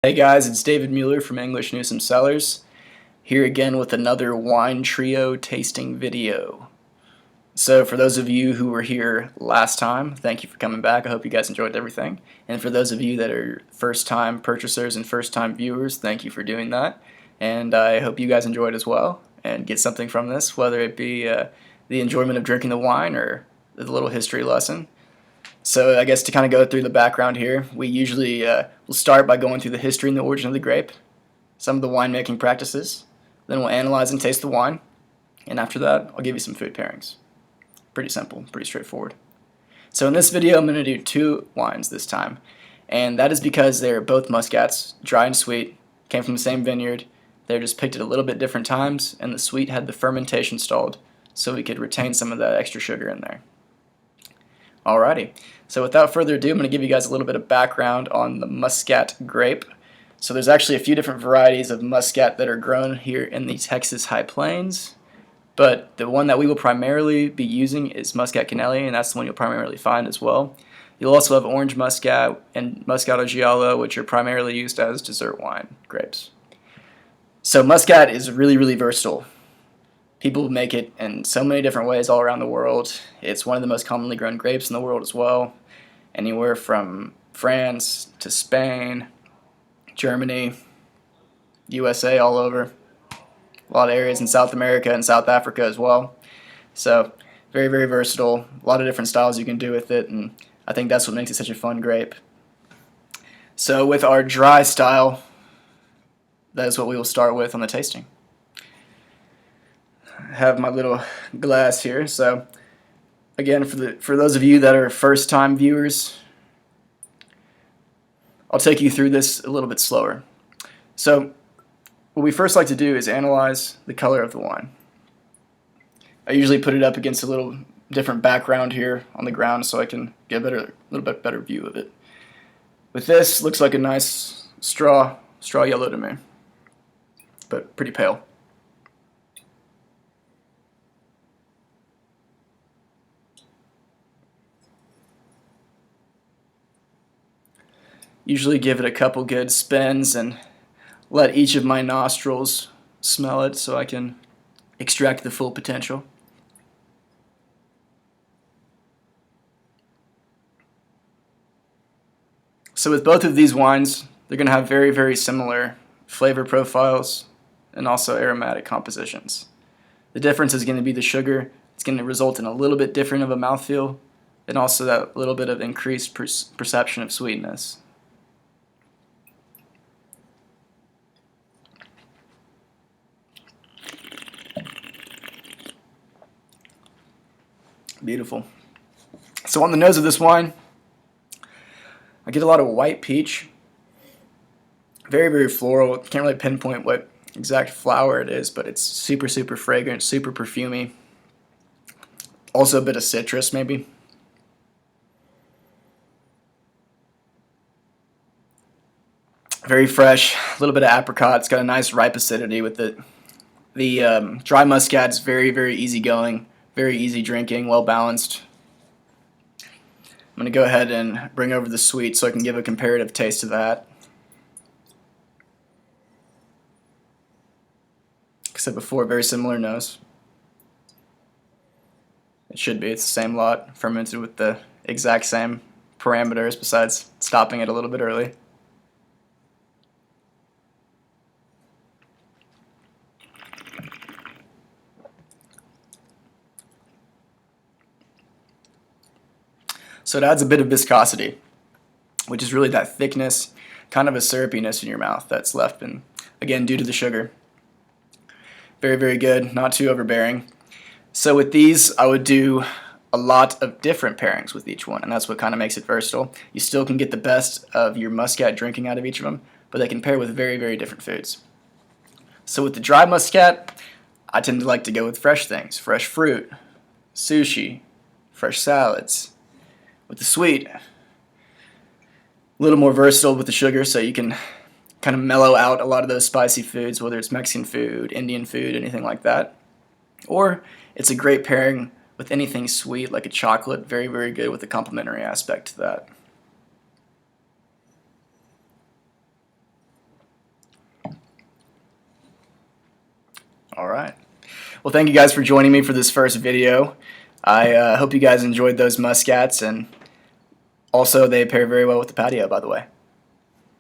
Hey guys, it's David Mueller from Newsom Cellars, here again with another wine trio tasting video. So for those of you who were here last time, thank you for coming back. I hope you guys enjoyed everything. And for those of you that are first-time purchasers and first-time viewers, thank you for doing that. And I hope you guys enjoyed as well and get something from this, whether it be the enjoyment of drinking the wine or the little history lesson. So I guess to kind of go through the background here, we usually will start by going through the history and the origin of the grape, some of the winemaking practices, then we'll analyze and taste the wine, and after that I'll give you some food pairings. Pretty simple, pretty straightforward. So in this video I'm going to do two wines this time, and that is because they're both Muscats, dry and sweet, came from the same vineyard. They're just picked at a little bit different times, and the sweet had the fermentation stalled so we could retain some of that extra sugar in there. Alrighty, so without further ado, I'm going to give you guys a little bit of background on the Muscat grape. So there's actually a few different varieties of Muscat that are grown here in the Texas High Plains, but the one that we will primarily be using is Muscat Canelli, and that's the one you'll primarily find as well. You'll also have Orange Muscat and Moscato Giallo, which are primarily used as dessert wine grapes. So Muscat is really versatile. People make it in so many different ways all around the world. It's one of the most commonly grown grapes in the world as well. Anywhere from France to Spain, Germany, USA, all over. A lot of areas in South America and South Africa as well. So very versatile. A lot of different styles you can do with it, and I think that's what makes it such a fun grape. So with our dry style, that is what we will start with on the tasting. Have my little glass here. So again, for those of you that are first-time viewers, I'll take you through this a little bit slower. So what we first like to do is analyze the color of the wine. I usually put it up against a little different background here on the ground so I can get a little bit better view of it. With this, looks like a nice straw yellow to me, but pretty pale. Usually give it a couple good spins and let each of my nostrils smell it so I can extract the full potential. So with both of these wines, they're going to have very similar flavor profiles and also aromatic compositions. The difference is going to be the sugar. It's going to result in a little bit different of a mouthfeel and also that little bit of increased perception of sweetness. Beautiful. So on the nose of this wine, I get a lot of white peach. Very floral. Can't really pinpoint what exact flower it is, but it's super fragrant, super perfumey. Also a bit of citrus maybe. Very fresh. A little bit of apricot. It's got a nice ripe acidity with it. The dry Muscat's very easygoing. Very easy drinking, well balanced. I'm going to go ahead and bring over the sweet so I can give a comparative taste to that. Like I said before, very similar nose. It should be. It's the same lot, fermented with the exact same parameters besides stopping it a little bit early. So it adds a bit of viscosity, which is really that thickness, kind of a syrupiness in your mouth that's left, and again, due to the sugar. Very good, not too overbearing. So with these, I would do a lot of different pairings with each one, and that's what kind of makes it versatile. You still can get the best of your Muscat drinking out of each of them, but they can pair with very different foods. So with the dry Muscat, I tend to like to go with fresh things, fresh fruit, sushi, fresh salads. With the sweet, a little more versatile with the sugar, so you can kind of mellow out a lot of those spicy foods, whether it's Mexican food, Indian food, anything like that. Or it's a great pairing with anything sweet like a chocolate, very good with the complementary aspect to that. All right. Well, thank you guys for joining me for this first video. I hope you guys enjoyed those muscats, and also they pair very well with the patio, by the way.